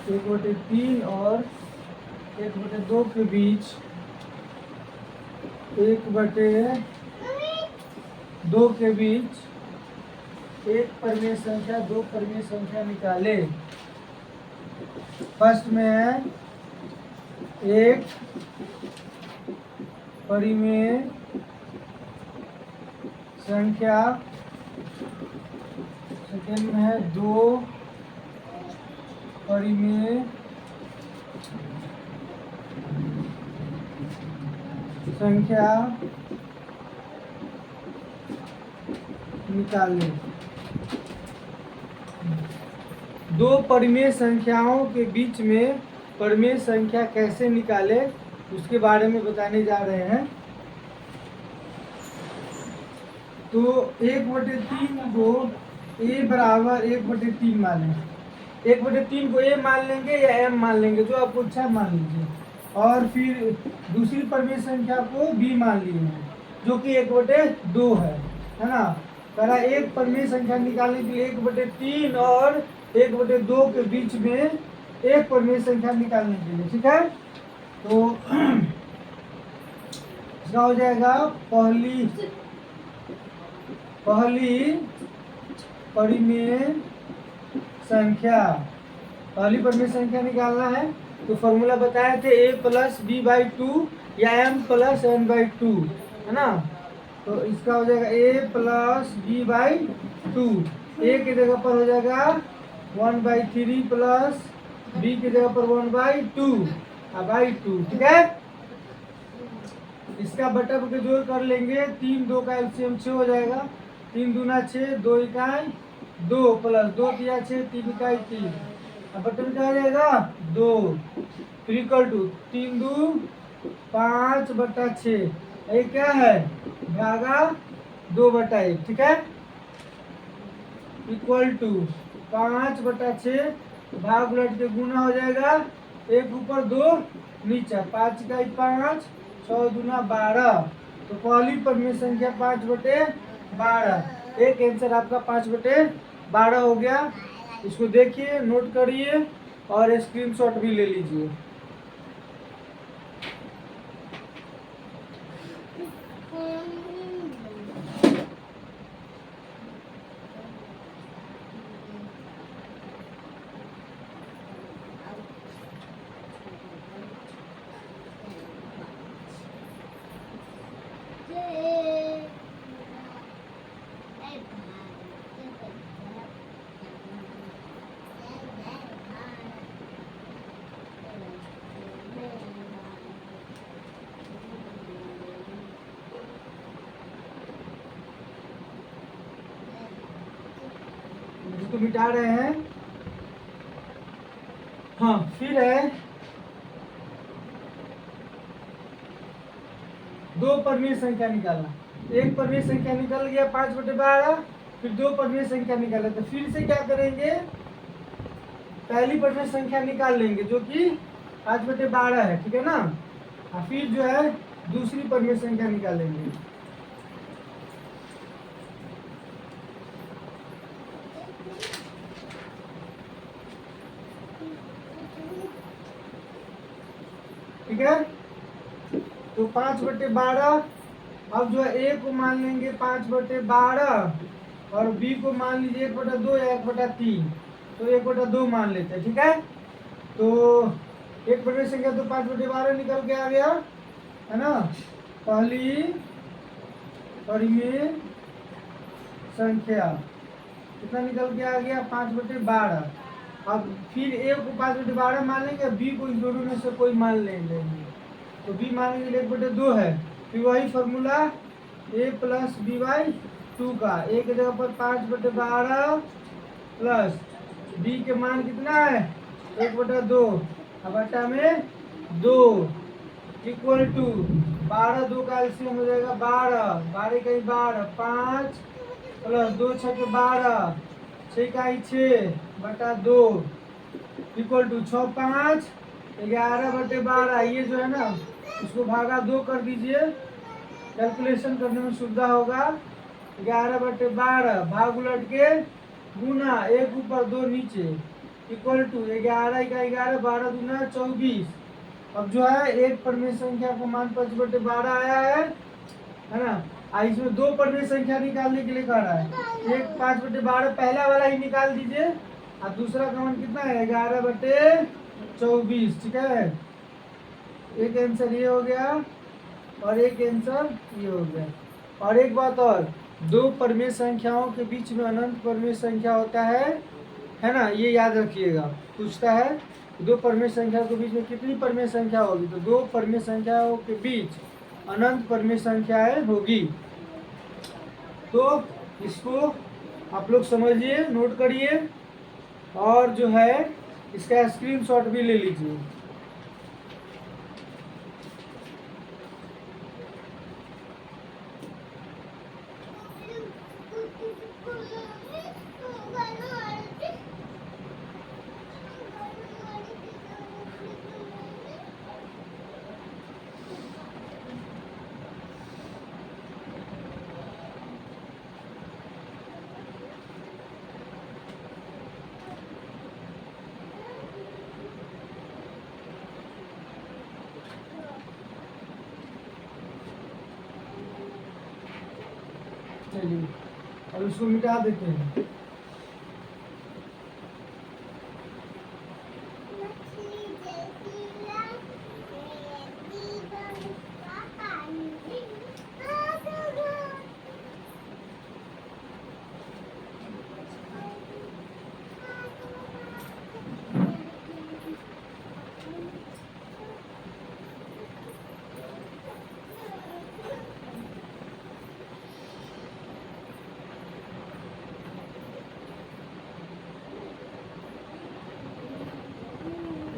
1/3 और 1/2 के बीच 1/2 के बीच एक परिमेय संख्या, दो परिमेय संख्या निकाले। फर्स्ट में है एक परिमेय संख्या, सेकेंड में है दो परिमेय संख्या निकालने। दो परिमेय संख्याओं के बीच में परिमेय संख्या कैसे निकाले उसके बारे में बताने जा रहे हैं। तो 1/3 को a बराबर 1/3 मान लेंगे। 1/3 को a मान लेंगे या m मान लेंगे, जो आपको अच्छा मान लीजिए। और फिर दूसरी परिमेय संख्या को b मान लिए हैं, जो कि 1/2 है ना। पहला एक परिमेय संख्या निकालने के लिए 1/3 और 1/2 के बीच में एक परिमेय संख्या निकालने के लिए, ठीक है। तो इसका हो जाएगा पहली परिमेय संख्या। पहली परिमेय संख्या निकालना है तो फॉर्मूला बताए थे a + b/2 या m + n/2, है ना। तो इसका हो जाएगा a + b/2। a की जगह पर हो जाएगा 1/3 प्लस b की जगह पर 1/2, ठीक है। इसका बटा के जोड़ कर लेंगे, 3 2 का एलसीएम 6 हो जाएगा। 3 दूना 6, 2 इकाई 2 प्लस 2 तिया 6, 3 इकाई 3। अब बटे में क्या हो जाएगा 2, फिर इक्वल टू 3 2 5/6। ये क्या है भागा 2/1, ठीक है। इक्वल टू 5/6 भाग उलट के गुना हो जाएगा, एक ऊपर 2 नीचे, 5 इकाई 5, 6 दूना 12। तो पहली परिमेय संख्या 5/12। एक आंसर आपका 5/12 हो गया। इसको देखिए, नोट करिए और स्क्रीनशॉट भी ले लीजिए। तो मिटा रहे हैं। हाँ, फिर है दो परिमेय संख्या निकालना। एक परिमेय संख्या निकल गया 5/12, फिर दो परिमेय संख्या निकाला। तो फिर से क्या करेंगे, पहली परिमेय संख्या निकाल लेंगे जो कि 5/12 है, ठीक है ना। और फिर जो है दूसरी परिमेय संख्या निकालेंगे। ठीक है। तो 5/12, अब जो है a को मान लेंगे 5/12 और b को मान लीजिए 1/2 या 1/3। तो 1/2 मान लेते हैं, ठीक है। तो एक परिमेय संख्या तो 5/12 निकल के आ गया, है ना। पहली परिमेय संख्या कितना निकल के आ गया 5/12। अब फिर a को 5/12 मान लेंगे, b को इन दोनों में से कोई मान लेंगे। तो b मान लेंगे 1/2 है। फिर वही फॉर्मूला a + b/2 का, a की जगह पर 5/12 प्लस b के मान कितना है 1/2, अब बटा में 2 इक्वल टू 12 2 का एलसीएम हो जाएगा 12, 12 का 12, 5 प्लस 2 6 के 12, 6 का 6/2 इक्वल टू 6 5 11/12। ये जो है ना इसको भागा 2 कर दीजिए, कैलकुलेशन करने में सुविधा होगा। 11/12 भाग उलट के गुना, एक ऊपर 2 नीचे, इक्वल टू 11 का 11, 12 दूना 24। अब जो है एक परमेय संख्या को मान 5/12 आया है ना। इसमें दो परमेय संख्या निकालने के लिए कह रहा है। एक 5/12 पहला वाला ही निकाल दीजिए, और दूसरा का मान कितना है 11/24। ठीक है, एक आंसर ये हो गया और एक आंसर ये हो गया। और एक बात और, दो परमेय संख्याओं के बीच में अनंत परमेय संख्या होता है ना, ये याद रखिएगा। पूछता है दो परमेय संख्याओं के बीच में कितनी परमेय संख्या होगी, तो दो परमेय संख्याओं के बीच अनंत परमेय संख्याएं होगी। तो इसको आप लोग समझिए, नोट करिए, और जो है इसका स्क्रीनशॉट भी ले लीजिए। चलिए अब इसको मिटा देते हैं।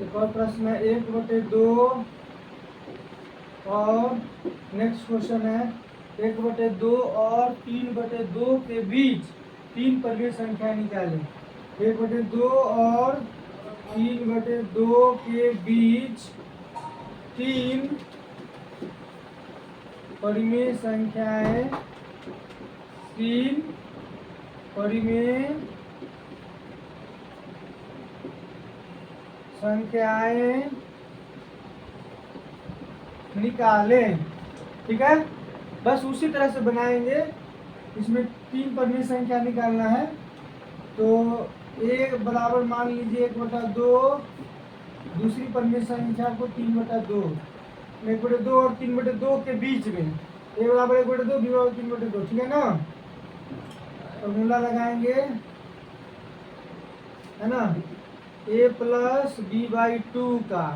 एक और प्रश्न है 1/2, और नेक्स्ट क्वेश्चन है 1/2 और 3/2 के बीच तीन परमेय संख्या निकालें। 1/2 और 3/2 के बीच तीन परिमेय संख्याएं, तीन परिमेय संख्याएं निकालें। ठीक है, बस उसी तरह से बनाएंगे। इसमें तीन परमेय संख्या निकालना है, तो एक बराबर मान लीजिए 1/2, दूसरी परमेय संख्या को 3/2, 1/2 और 3/2 के बीच में a बराबर 1/2, b बराबर 3/2। ठीक है ना, तो मूला लगाएंगे, है ना, a प्लस b/2 का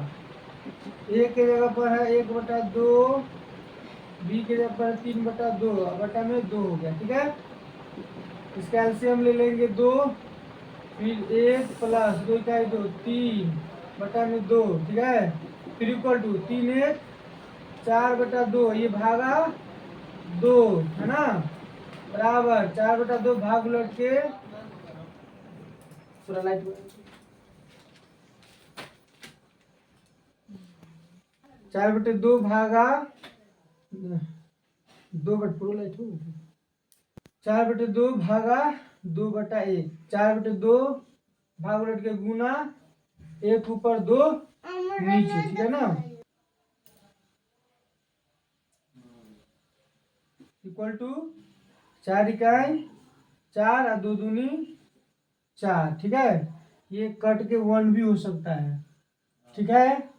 a के जगह पर है 1/2, b के जगह पर 3/2, बटा में 2 हो गया। ठीक है, इसका एलसीएम ले लेंगे 2, फिर 1 प्लस 2 का 2, 3 बटा में 2। ठीक है, फिर इक्वल टू 3 1 4/2, ये भागा 2, है ना, बराबर 4/2 भाग उलट के पूरा लाइट 4/2 भागा 2/2 4/2 भागा 2/1, 4/2 भाग उलट के गुना 1 ऊपर 2 नीचे। ठीक है ना, इक्वल टू 4 इकाई 4 और 2 दूनी 4। ठीक है, ये कट के 1 भी हो सकता है। ठीक है,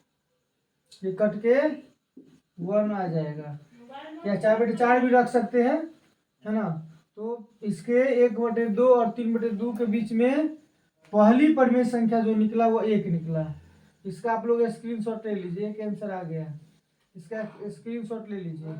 ये कट के 1 आ जाएगा, या 4/4 भी रख सकते हैं, है ना। तो इसके 1/2 और 3/2 के बीच में पहली परमेय संख्या जो निकला वो 1 निकला। इसका आप लोग स्क्रीनशॉट ले लीजिए, एक आंसर आ गया, इसका स्क्रीनशॉट ले लीजिए।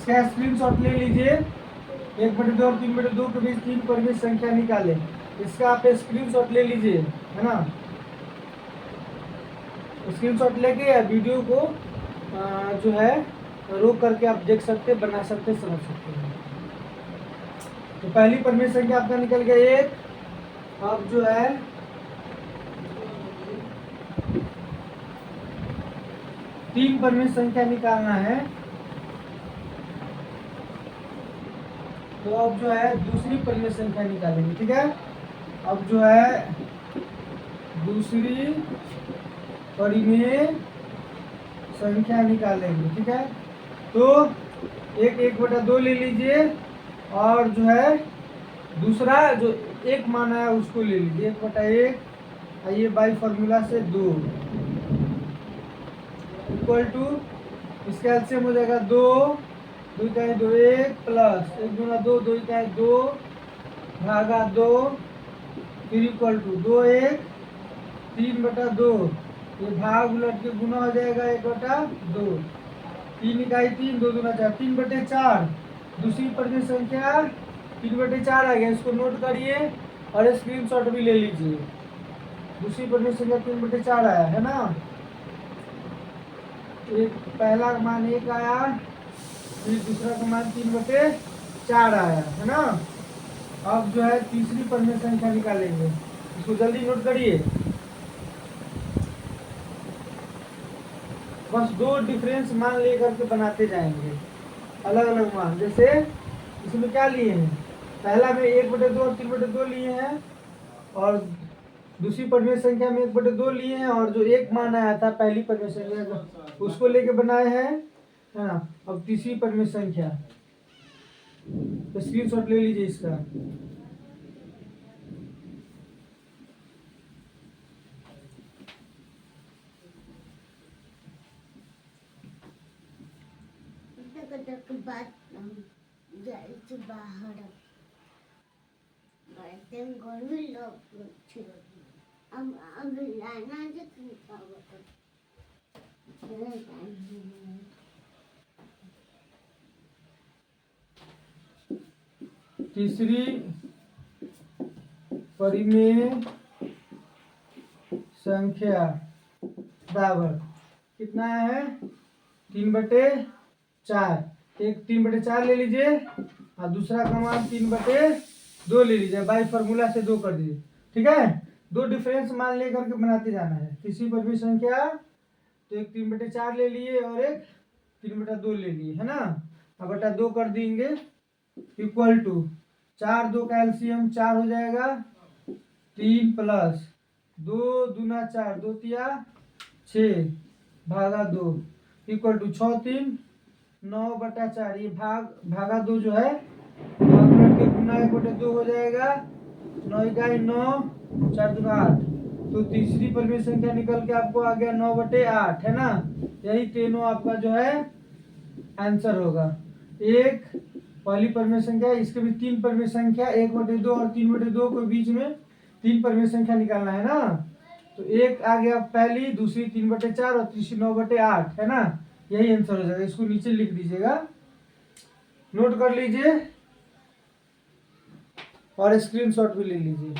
इसका स्क्रीनशॉट ले लीजिए। 1/2 और 3/2 के बीच 3 परिमेय संख्या निकालें। इसका आप स्क्रीनशॉट ले लीजिए, है ना। स्क्रीनशॉट लेके वीडियो को जो है रोक करके आप देख सकते, बना सकते, समझ सकते हैं। तो पहली परिमेय संख्या आपका निकल गया 1। अब जो है 3 परिमेय संख्या निकालना है। तो अब जो है दूसरी परिमेय संख्या निकालेंगे, ठीक है। अब जो है दूसरी परिमेय संख्या निकालेंगे, ठीक है। तो 1/2 ले लीजिए और जो है दूसरा जो 1 माना है उसको ले लीजिए। 1/1 आइए बाई फॉर्मूला से 2 इक्वल टू, इसका एलसीएम हो जाएगा 2 2 का 2 1 प्लस 1 गुना 2 2 का 2 भागा 2 फिर इक्वल टू 2 1 3/2। ये भाग उलट के गुना हो जाएगा 1/2। 3 इकाई 3 2 दूना 4 3/4। दूसरी परिमेय संख्या 3/4 आ गया, इसको नोट करिए और स्क्रीनशॉट भी ले लीजिए। दूसरी परिमेय संख्या 3/4 आया है ना। एक पहला मान 1 आया, फिर दूसरा का मान 3/4 आया, है ना। अब जो है तीसरी परिमेय संख्या निकालेंगे, इसको जल्दी नोट करिए। बस 2 डिफरेंस मान लेकर के बनाते जाएंगे, अलग अलग मान। जैसे इसमें क्या लिए हैं, पहला में 1/2 और 3/2 लिए हैं, और दूसरी परिमेय संख्या में 1/2 लिए हैं, और जो 1 मान आया था पहली परिमेय संख्या उसको लेके बनाए हैं, है ना। अब तीसरी परिमेय संख्या, तो स्क्रीनशॉट ले लीजिए इसका। बात जायचं बाहेर बर्तन गरमी लागছে আমি রান্না যে খাবো तीसरी परिमेय संख्या बराबर कितना है 3/4। एक 3/4 ले लीजिए और दूसरा का मान 3/2 ले लीजिए, बाई फॉर्मूला से 2 कर दीजिए, ठीक है। 2 डिफरेंस मान लेकर के बनाते जाना है। तीसरी परिमेय संख्या तो एक 3/4 ले लिए और एक 3/2 ले लिए, है ना। अब बटा 2 कर देंगे इक्वल टू 4 2 का एलसीएम 4 हो जाएगा, 3 प्लस 2 दूना 4 2 तिया 6 भागा 2 इक्वल टू 6 3 9/4। ये भागा 2 जो है भाग के गुना 1/2 हो जाएगा। 9 इकाई 9 4 दूना 8। तो तीसरी परिमेय संख्या निकल के आपको आ गया 9/8, है ना। यही तीनों आपका जो है आंसर होगा। एक पहली परिमेय संख्या, इसके भी 3 परिमेय संख्या 1/2 और 3/2 के बीच में 3 परिमेय संख्या निकालना है ना। तो एक आ गया पहली, दूसरी 3/4 और तीसरी 9/8, है ना। यही आंसर हो जाएगा। इसको नीचे लिख दीजिएगा, नोट कर लीजिए और स्क्रीनशॉट भी ले लीजिए।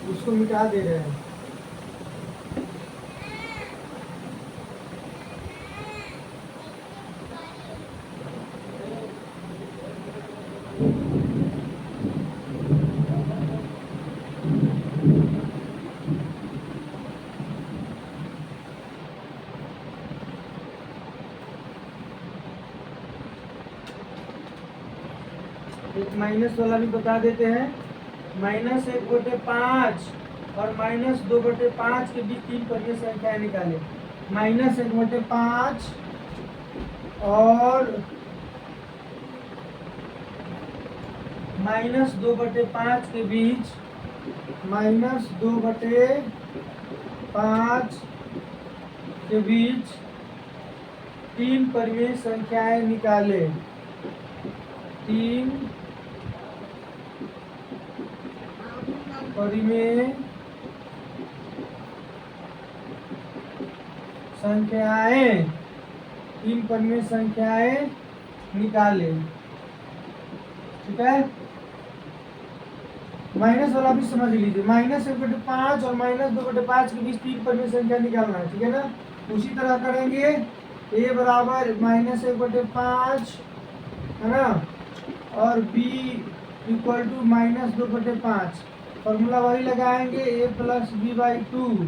उसको मिटा दे रहे हैं। एक माइनस वाला भी बता देते हैं। -1/5 और -2/5 के बीच 3 परिमेय संख्याएं निकालें। -1/5 और -2/5 के बीच -2/5 के बीच 3 परिमेय संख्याएं निकालें। 3 परिमेय संख्याएं 3 परिमेय संख्याएं निकालें। ठीक है, माइनस वाला भी समझ लीजिए। -1/5 और -2/5 के बीच 3 परिमेय संख्या निकालना है। ठीक है ना, उसी तरह करेंगे। a बराबर -1/5 है ना, और b इक्वल टू -2/5। फॉर्मूला वही लगाएंगे, a प्लस b/2।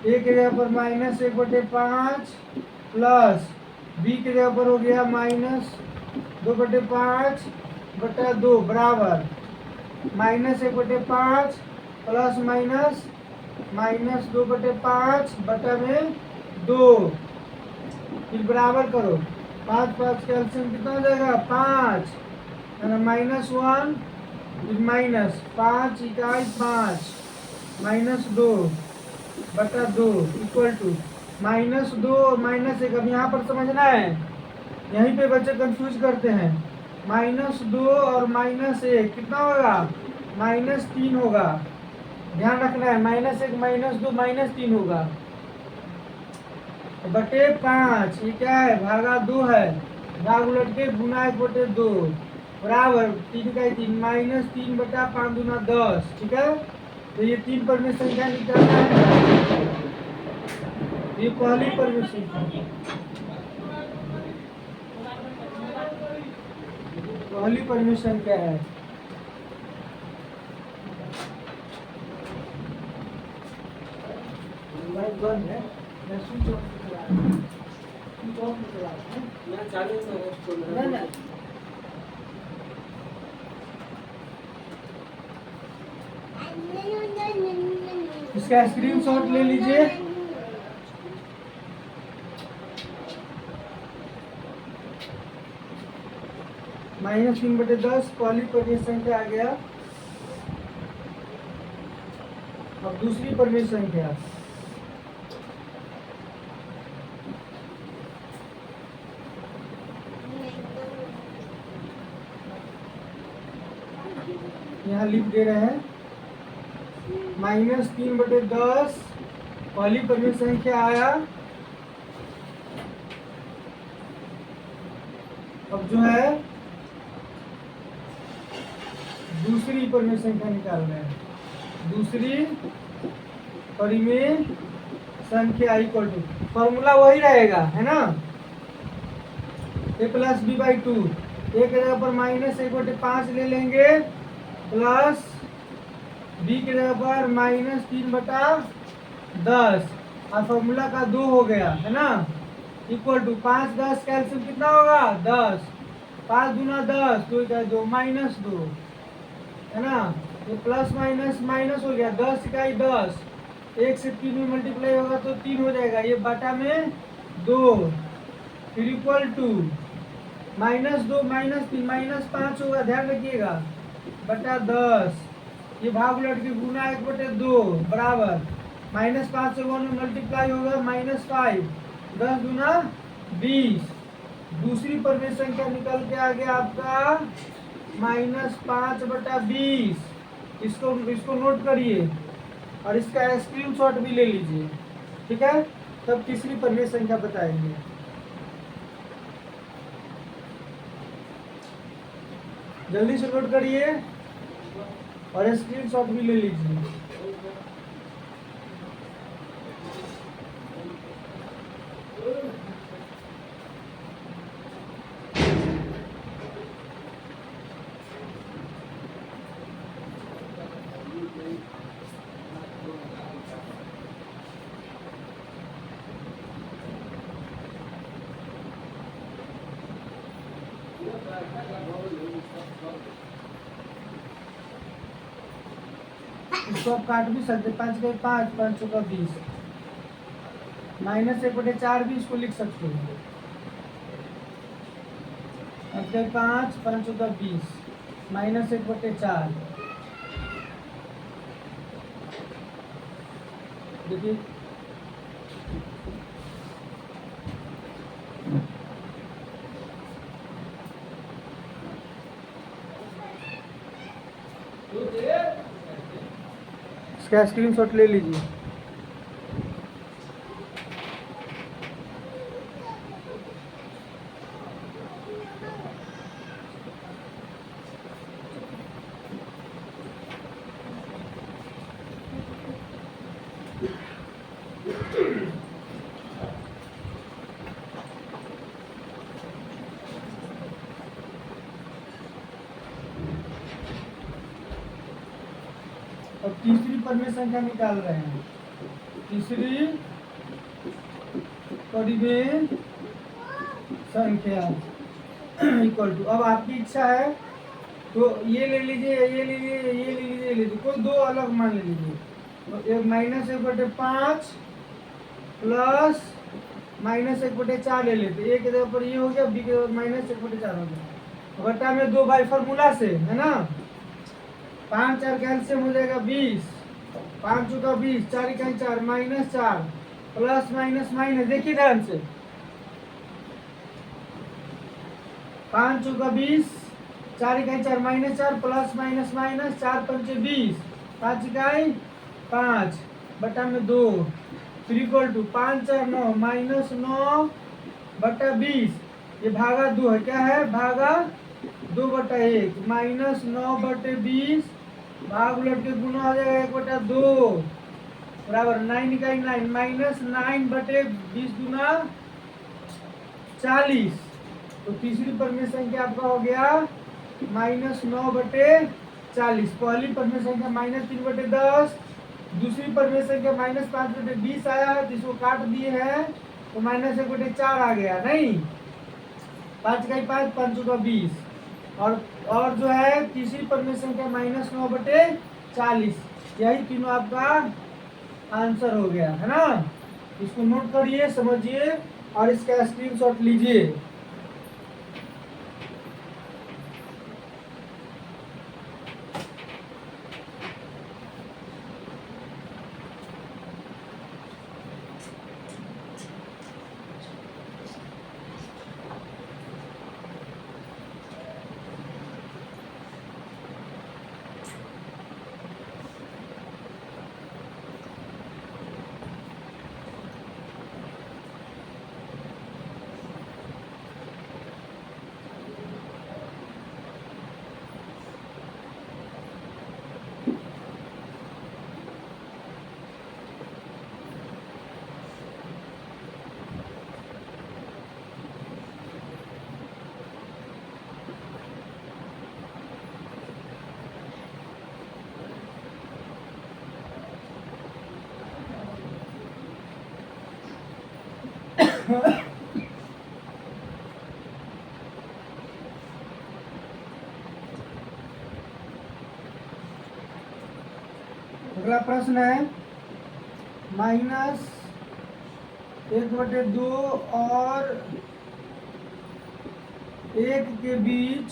a के जगह पर -1/5 प्लस b के जगह पर हो गया -2/5/2 बराबर -1/5 प्लस माइनस -2/5/2। फिर बराबर करो, 5 5 का एलसीएम कितना हो जाएगा? 5 है ना, -1 फिर -5 इकाई 5 -2/2 इक्वल टू -2 और -1। अब यहाँ पर समझना है, यहीं पे बच्चे कंफ्यूज करते हैं। -2 और -1 कितना होगा? -3 होगा। ध्यान रखना है, -1 -2 -3 होगा। बटे 5 ये क्या है? भागा 2 है, भाग उलट के गुना 1/2 बराबर 3 का 3 -3/5 दूना 10। ठीक है, तो ये 3 परिमेय संख्या निकालना है। ये पहली परिमेय संख्या, पहली परिमेय संख्या है। बंद है, मैं स्विच ऑफ करा रहा हूं। स्विच ऑफ करा रहा हूं, मैं चालू कर रहा हूं। इसका स्क्रीनशॉट ले लीजिए। -3/10 पहली परिमेय संख्या आ गया। अब दूसरी परिमेय संख्या, यहाँ लिख दे रहे हैं। -3/10 पहली परिमेय संख्या आया। अब जो है दूसरी परिमेय संख्या निकाल रहे हैं। दूसरी परिमेय संख्या इक्वल टू, फॉर्मूला वही रहेगा है ना, a प्लस b/2। a के जगह पर -1/5 ले लेंगे प्लस b के जगह पर -3/10 और फॉर्मूला का 2 हो गया है ना, इक्वल टू 5 10 का एलसीएम कितना होगा? 10। 5 दूना 10, 2 इकाई 2 -2 है ना, ये प्लस माइनस माइनस हो गया। 10 इकाई 10, 1 से 3 में मल्टीप्लाई होगा तो 3 हो जाएगा, ये बटा में 2। फिर इक्वल टू -2 -3 -5 होगा, ध्यान रखिएगा, बटा 10। ये भाग उलट के गुना 1/2 बराबर -5 से 1 में मल्टीप्लाई होगा -5, 10 दूना 20। दूसरी परिमेय संख्या निकल के आ गया आपका -5/20। इसको नोट करिए और इसका स्क्रीनशॉट भी ले लीजिए। ठीक है, तब तीसरी परिमेय संख्या बताएंगे। जल्दी से नोट करिए और स्क्रीनशॉट भी ले लीजिए। इसको आप काट भी सकते, 5 के 5, 5 का 20, -1/4 भी इसको लिख सकते हो। 5 के 5, 5 का 20, -1/4। देखिए इसका स्क्रीनशॉट ले लीजिए। अब तीसरी परिमेय संख्या निकाल रहे हैं। तीसरी परिमेय संख्या इक्वल टू, अब आपकी इच्छा है तो ये ले लीजिए, ये ले लीजिए, ये ले लीजिए, ये ले लीजिए, कोई दो अलग मान ले लीजिए। तो एक -1/5 प्लस -1/4 ले लेते, ए के जगह पर ये हो गया, बी के जगह पर -1/4 हो गया। बट्टा में 2 बाई फार्मूला से है ना, 5 4 कैल्शियम हो जाएगा 20, 5 चौका 20, 4 इकाई 4, -4 प्लस माइनस माइनस, देखिए ध्यान से, 5 चौका 20, 4 इकाई 4, -4 प्लस माइनस माइनस, 4 पंचे 20, 5 इकाई 5 बटा में 2, फिर इक्वल टू 5 4 9, -9 बटा 20, ये भागा 2 है, क्या है भागा 2/1, -9/20, भाग उलट के गुना हो जाएगा 1/2 बराबर 9 इकाई 9, -9/20 गुना 40। तो तीसरी परिमेय संख्या आपका हो गया -9/40। पहली परिमेय संख्या -3/10, दूसरी परिमेय संख्या -5/20 आया है, जिसको काट दिए हैं तो -1/4 आ गया, नहीं 5 इकाई 5, 5 का 20, और जो है तीसरी परिमेय संख्या -9/40। यही तीनों आपका आंसर हो गया है ना। इसको नोट करिए, समझिए और इसका स्क्रीनशॉट लीजिए। अगला प्रश्न है, -1/2 और 1 के बीच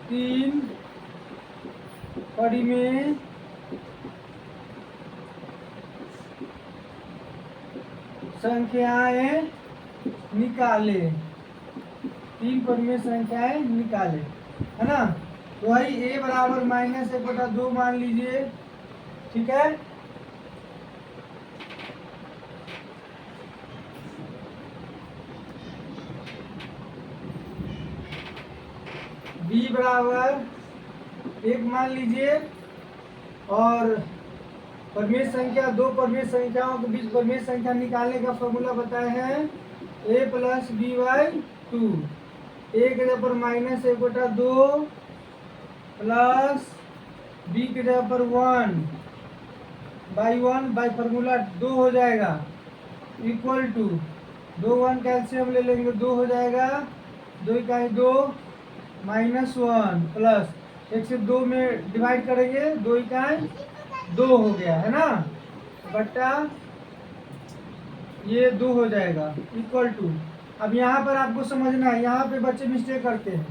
3 परिमेय संख्याएं निकाले, 3 परिमेय संख्याएं निकाले, है ना। तो वही a बराबर -1/2 मान लीजिए, ठीक है। b बराबर 1 मान लीजिए, और परिमेय संख्या, दो परिमेय संख्याओं के बीच परिमेय संख्या निकालने का फॉर्मूला बताए हैं a + b/2। a के जगह पर -1/2 प्लस b के जगह पर 1/1 बाई फॉर्मूला 2 हो जाएगा, इक्वल टू 2 1 कैल्शियम ले लेंगे, 2 हो जाएगा, 2 इकाई 2 -1 प्लस 1 से 2 में डिवाइड करेंगे, 2 इकाई 2 हो गया है ना, बट्टा ये 2 हो जाएगा इक्वल टू। अब यहाँ पर आपको समझना है, यहाँ पे बच्चे मिस्टेक करते हैं,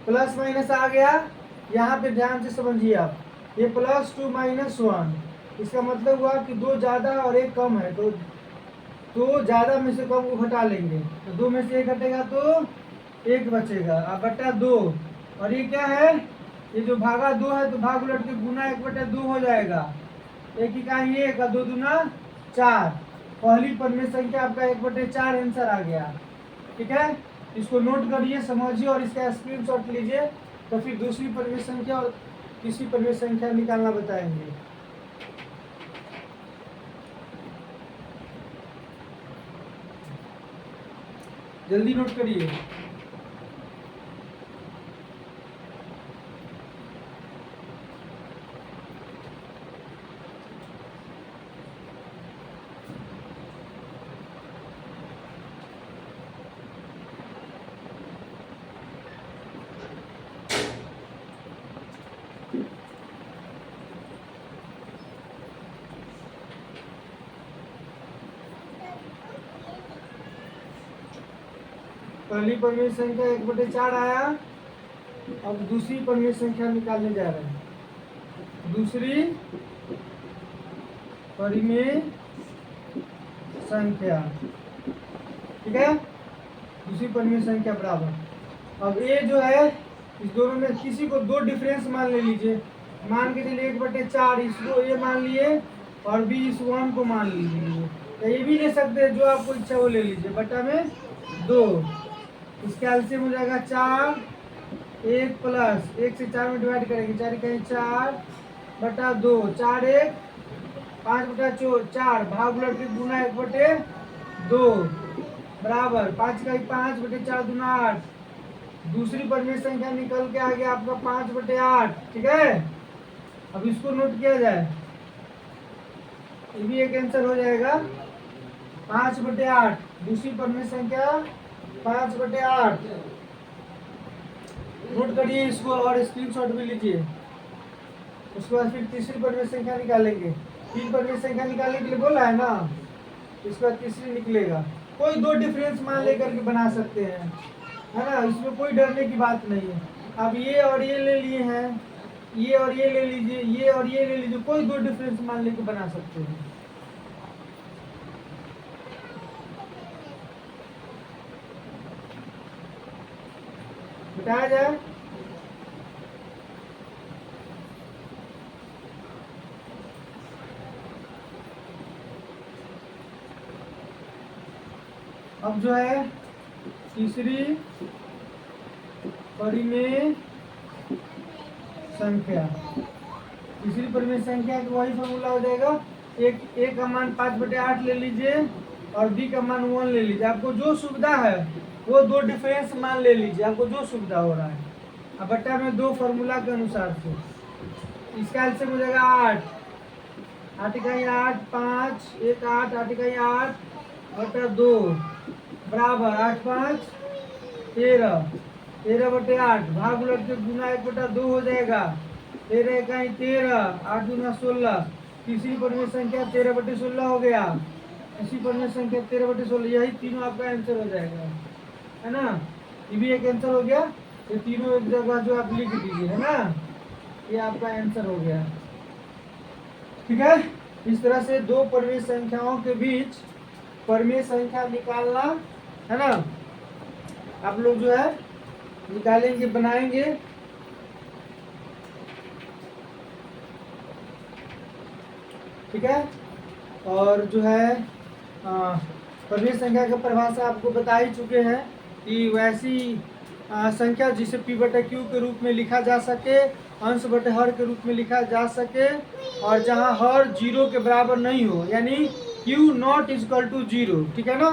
प्लस माइनस आ गया, यहाँ पे ध्यान से समझिए आप, ये +2 - 1, इसका मतलब हुआ कि 2 ज़्यादा और 1 कम है, तो ज़्यादा में से कम को घटा लेंगे, तो 2 में से 1 घटेगा तो 1 बचेगा। अब बट्टा 2, और ये क्या है, ये जो भागा 2 है तो भाग उलट के गुना 1/2 हो जाएगा, 1 इकाई 1 और 2 दूना 4, पहली परिमेय संख्या आपका 1/4 आंसर आ गया। ठीक है, इसको नोट करिए, समझिए और इसका स्क्रीनशॉट लीजिए, तो फिर दूसरी परिमेय संख्या और तीसरी परिमेय संख्या निकालना बताएंगे। जल्दी नोट करिए। पहली परिमेय संख्या 1/4 आया, अब दूसरी परिमेय संख्या निकालने जा रहे हैं। दूसरी परिमेय संख्या, ठीक है, दूसरी परिमेय संख्या बराबर, अब ये जो है इस दोनों में किसी को 2 डिफरेंस मान ले लीजिए, मान के चलिए 1/4 इसको ये मान लिए और b इस 1 को मान लीजिए, तो ये भी ले सकते हैं, जो आपको इच्छा वो ले लीजिए, बटा में 2, इसका एलसीएम हो जाएगा 4, 1 प्लस 1 से 4 में डिवाइड करेंगे, 4 इकाई 4 बटा 2, 4 1 5/4, भाग उलट के गुना 1/2 बराबर 5 इकाई 5/4 दूना 8, दूसरी परिमेय संख्या निकल के आ गया आपका 5/8। ठीक है, अब इसको नोट किया जाए, ये भी एक आंसर हो जाएगा 5/8, दूसरी परिमेय संख्या 5/8, नोट करिए इसको और स्क्रीनशॉट भी लीजिए। उसके बाद फिर तीसरी परिमेय संख्या निकालेंगे, 3 परिमेय संख्या निकालने के लिए बोला है ना, इसके बाद तीसरी निकलेगा, कोई 2 डिफरेंस मान लेकर के बना सकते हैं, है ना, इसमें कोई डरने की बात नहीं है। अब ये और ये ले लिए हैं, ये और ये ले लीजिए, ये और ये ले लीजिए, कोई 2 डिफरेंस मान लेके बना सकते हैं। बताया जाए, अब जो है तीसरी परिमेय संख्या, तीसरी परिमेय संख्या का वही फॉर्मूला हो जाएगा, एक का मान 5/8 ले लीजिए और बी का मान 1 ले लीजिए, आपको जो सुविधा है वो 2 डिफरेंस मान ले लीजिए, आपको जो सुविधा हो रहा है। अब बट्टा में 2 फॉर्मूला के अनुसार से इसका एलसीएम हो जाएगा 8, 8 इकाई 8 5 1 8, 8 इकाई 8 बटा 2 बराबर 8 5 13, 13/8, भाग उलट के गुना 1/2 हो जाएगा, 13 इकाई 13, 8 दूना 16, तीसरी परिमेय संख्या 13/16 हो गया, इसी परिमेय संख्या 13/16, यही तीनों आपका आंसर हो जाएगा, है ना, ये भी एक आंसर हो गया, ये तीनों एक जगह जो आप लिख दीजिए, है ना, ये आपका आंसर हो गया। ठीक है, इस तरह से 2 परिमेय संख्याओं के बीच परिमेय संख्या निकालना, है ना, आप लोग जो है निकालेंगे, बनाएंगे। ठीक है, और जो है परिमेय संख्या का परिभाषा आपको बता ही चुके हैं कि वैसी संख्या जिसे p/q के रूप में लिखा जा सके, अंश बटे हर के रूप में लिखा जा सके, और जहां हर 0 के बराबर नहीं हो, यानी q नॉट इक्वल टू 0, ठीक है ना,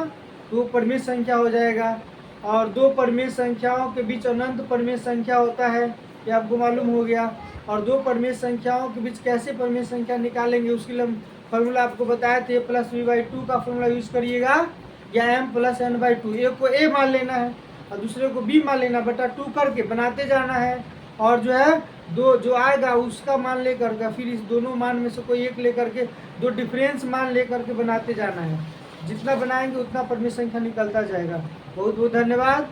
तो परिमेय संख्या हो जाएगा। और 2 परिमेय संख्याओं के बीच अनंत परिमेय संख्या होता है, ये आपको मालूम हो गया। और 2 परिमेय संख्याओं के बीच कैसे परिमेय संख्या निकालेंगे, उसके लिए फॉर्मूला आपको बताया था, a+b/2 का फॉर्मूला यूज करिएगा, या m+n/2, एक को a मान लेना है और दूसरे को b मान लेना, बटा 2 करके बनाते जाना है, और जो है दो जो आएगा उसका मान लेकर के फिर इस दोनों मान में से कोई एक लेकर के दो डिफरेंस मान लेकर के बनाते जाना है। जितना बनाएंगे उतना परमेय संख्या निकलता जाएगा। बहुत बहुत धन्यवाद।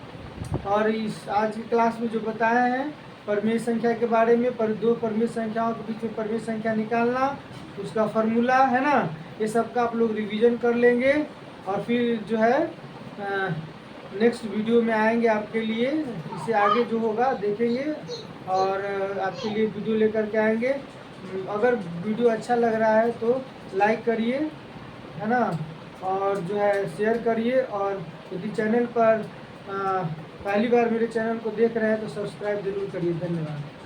और इस आज की क्लास में जो बताया है परमेय संख्या के बारे में, पर दो परमेय संख्याओं के बीच में परमेय संख्या निकालना, उसका फार्मूला है ना, ये सब का आप लोग रिवीजन कर लेंगे। और फिर जो है नेक्स्ट वीडियो में आएंगे आपके लिए, इससे आगे जो होगा देखेंगे और आपके लिए वीडियो लेकर के आएंगे। अगर वीडियो अच्छा लग रहा है तो लाइक करिए, है ना, और जो है शेयर करिए। और यदि चैनल पर पहली बार मेरे चैनल को देख रहे हैं तो सब्सक्राइब जरूर करिए। धन्यवाद।